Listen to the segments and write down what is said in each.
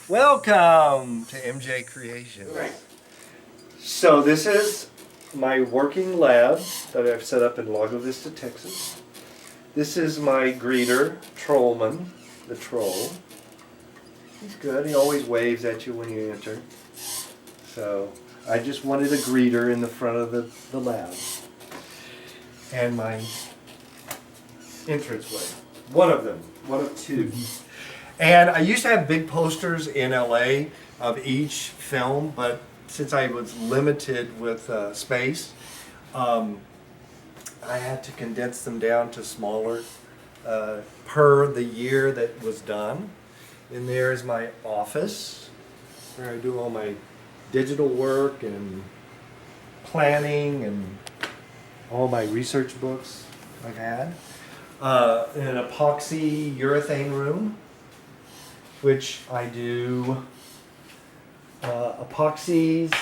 Welcome to MJ Creations. Right. So this is my working lab that I've set up in Lago Vista, Texas. This is my greeter, Trollman, the troll. He's good. He always waves at you when you enter. So I just wanted a greeter in the front of the lab. And my entranceway. One of them. One of two. And I used to have big posters in LA of each film, but since I was limited with space, I had to condense them down to smaller per the year that was done. And there is my office where I do all my digital work and planning and all my research books I've had. An epoxy urethane room, which I do epoxies,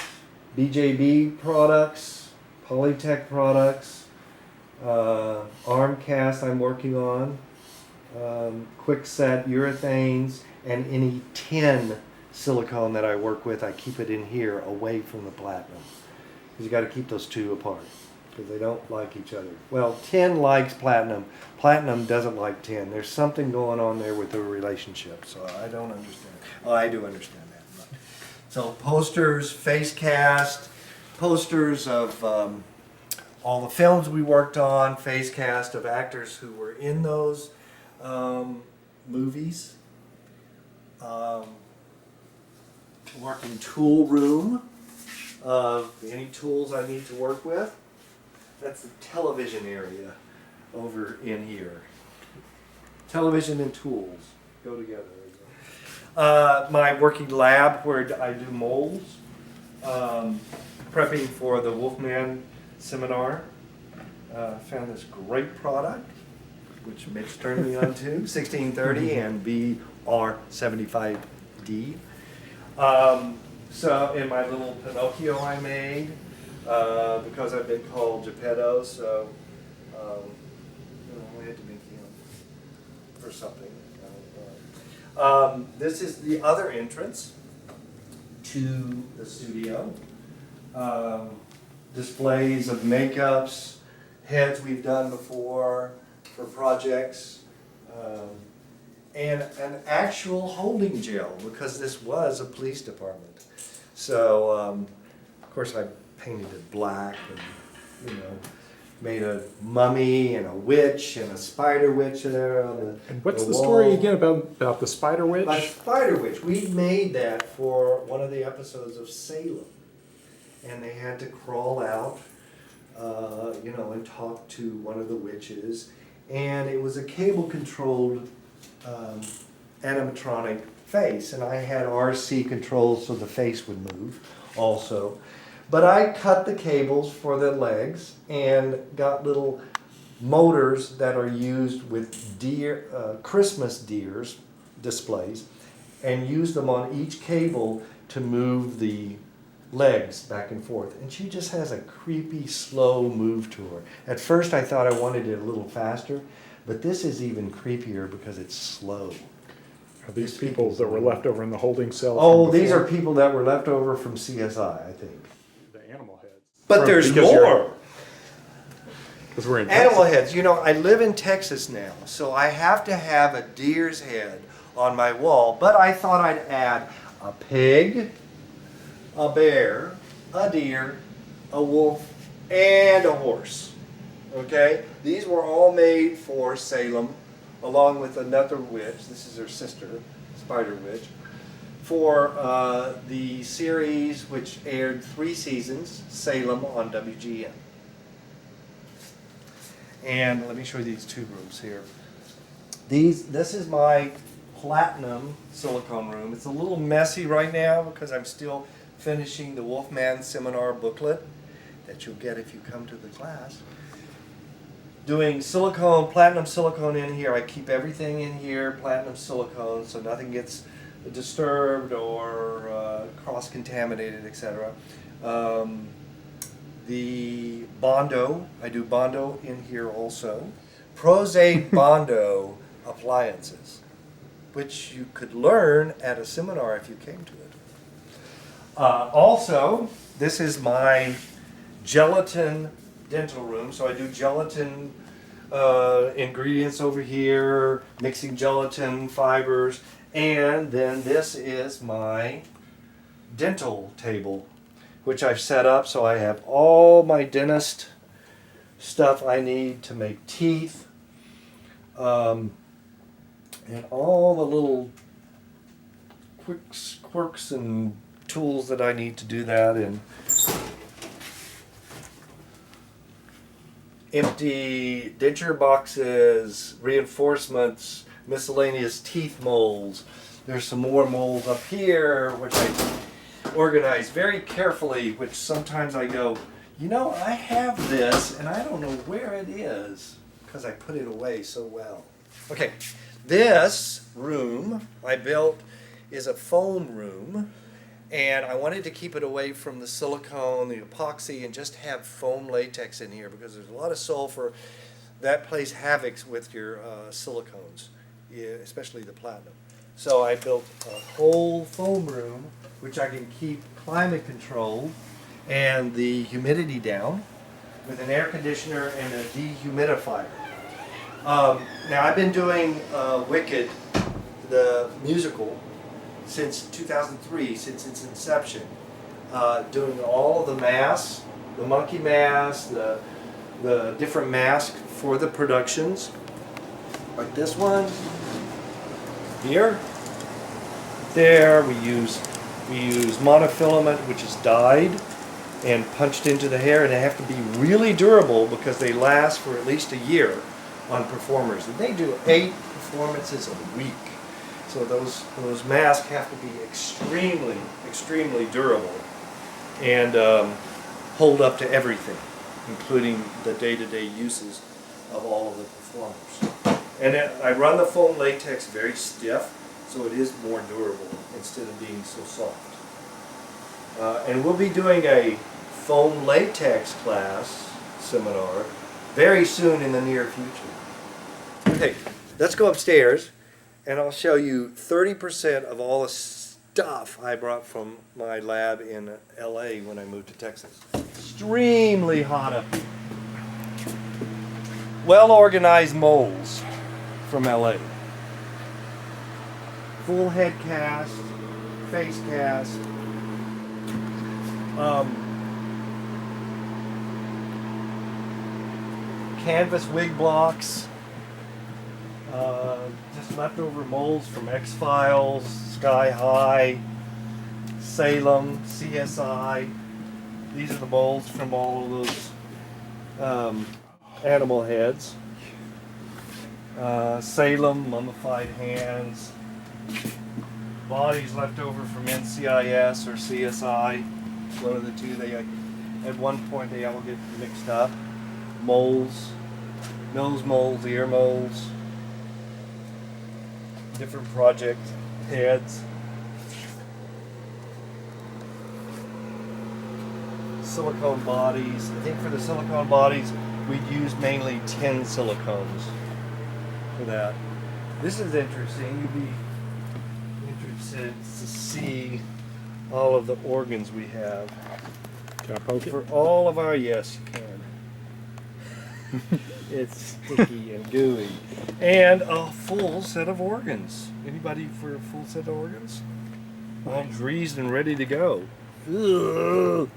BJB products, Polytech products, arm cast I'm working on, quick set urethanes, and any tin silicone that I work with, I keep it in here away from the platinum. Because you got to keep those two apart because they don't like each other. Well, tin likes platinum. Platinum doesn't like tin. There's something going on there with the relationship, so I don't understand. Oh, I do understand that. But. So posters, face cast, posters of all the films we worked on, face cast of actors who were in those movies. Working tool room of any tools I need to work with. That's the television area over in here. Television and tools go together. My working lab where I do molds, prepping for the Wolfman seminar. Found this great product, which Mitch turned me on to, 1630 and BR75D. So in my little Pinocchio I made, because I've been called Geppetto, so I had to make him for something. This is the other entrance to the studio. Displays of makeups, heads we've done before for projects, and an actual holding gel because this was a police department. So, of course, I painted it black and, made a mummy and a witch and a spider witch there on the And what's the wall. story again about the spider witch? My spider witch. We made that for one of the episodes of Salem. And they had to crawl out, and talk to one of the witches. And it was a cable-controlled animatronic face. And I had RC controls so the face would move also. But I cut the cables for the legs and got little motors that are used with Christmas deers displays and used them on each cable to move the legs back and forth. And she just has a creepy, slow move to her. At first I thought I wanted it a little faster, but this is even creepier because it's slow. Are these people that were left over in the holding cell? Oh, these are people that were left over from CSI, I think. The animal heads. But there's more. Because we're in Animal Texas. heads. I live in Texas now, so I have to have a deer's head on my wall. But I thought I'd add a pig, a bear, a deer, a wolf, and a horse. Okay? These were all made for Salem, along with another witch. This is her sister, Spider Witch, for the series which aired 3 seasons, Salem on WGN. And let me show you these 2 rooms here. This is my platinum silicone room. It's a little messy right now because I'm still finishing the Wolfman seminar booklet that you'll get if you come to the class. Doing silicone, platinum silicone in here. I keep everything in here, platinum silicone, so nothing gets disturbed or cross-contaminated, etc. The Bondo, I do Bondo in here also. Prozade Bondo appliances. which you could learn at a seminar if you came to it. Also, this is my gelatin dental room. So I do gelatin ingredients over here, mixing gelatin fibers, and then this is my dental table, which I've set up so I have all my dentist stuff I need to make teeth, and all the little quirks and tools that I need to do that in. Empty denture boxes, reinforcements, miscellaneous teeth molds. There's some more molds up here, which I organize very carefully, which sometimes I go, you know, I have this and I don't know where it is because I put it away so well. Okay, this room I built is a foam room, and I wanted to keep it away from the silicone, the epoxy, and just have foam latex in here because there's a lot of sulfur that plays havoc with your silicones, especially the platinum. So I built a whole foam room, which I can keep climate controlled and the humidity down with an air conditioner and a dehumidifier. Now I've been doing Wicked, the musical, since 2003, since its inception, doing all of the masks, the monkey mask, the different masks for the productions, like this one here. There we use monofilament, which is dyed and punched into the hair, and they have to be really durable because they last for at least a year on performers, and they do 8 performances a week. So those masks have to be extremely durable and hold up to everything, including the day-to-day uses of all of the performers. And I run the foam latex very stiff, so it is more durable instead of being so soft. And we'll be doing a foam latex class seminar very soon in the near future. Okay, let's go upstairs and I'll show you 30% of all the stuff I brought from my lab in LA when I moved to Texas. Extremely hot up here. Well organized molds from LA. Full head cast, face cast. Canvas wig blocks. Just leftover molds from X-Files, Sky High, Salem, CSI. These are the molds from all of those animal heads. Salem, mummified hands. Bodies left over from NCIS or CSI. One of the two. They at one point they all get mixed up. Molds, nose molds, ear molds. Different project heads. Silicone bodies. I think for the silicone bodies, we'd use mainly 10 silicones for that. This is interesting. You'd be interested to see all of the organs we have. Can I poke it? For all of our, yes, you can. It's sticky and gooey. And a full set of organs. Anybody for a full set of organs? All greased and ready to go. Ugh,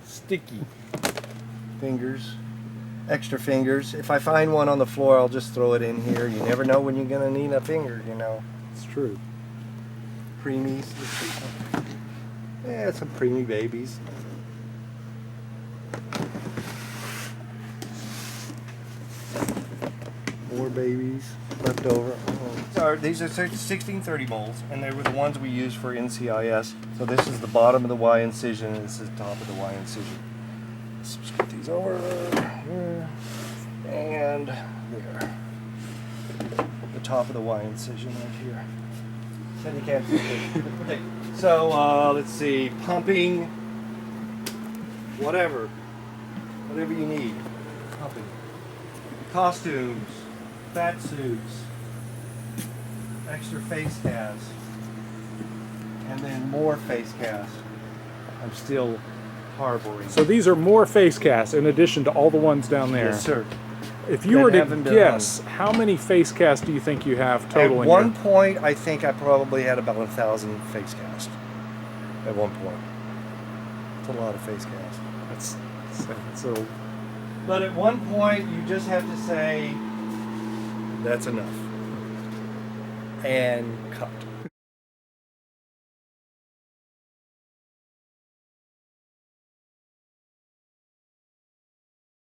sticky. Fingers. Extra fingers. If I find one on the floor, I'll just throw it in here. You never know when you're going to need a finger, you know. It's true. Preemies. Yeah, some preemie babies. More babies left over. These are 1630 molds, and they were the ones we used for NCIS. So this is the bottom of the Y incision, and this is the top of the Y incision. Let's just get these over here and there. The top of the Y incision right here. And you can't see it. Okay. So let's see, pumping, whatever you need. Pumping. Costumes. Fat suits, extra face casts, and then more face casts. I'm still harboring. So these are more face casts in addition to all the ones down there. Yes, sir. If you that were to haven't been guess, how many face casts do you think you have total At in one your... point, I think I probably had about 1,000 face casts. At one point. It's a lot of face casts. That's a... But at one point, you just have to say, that's enough. And cut.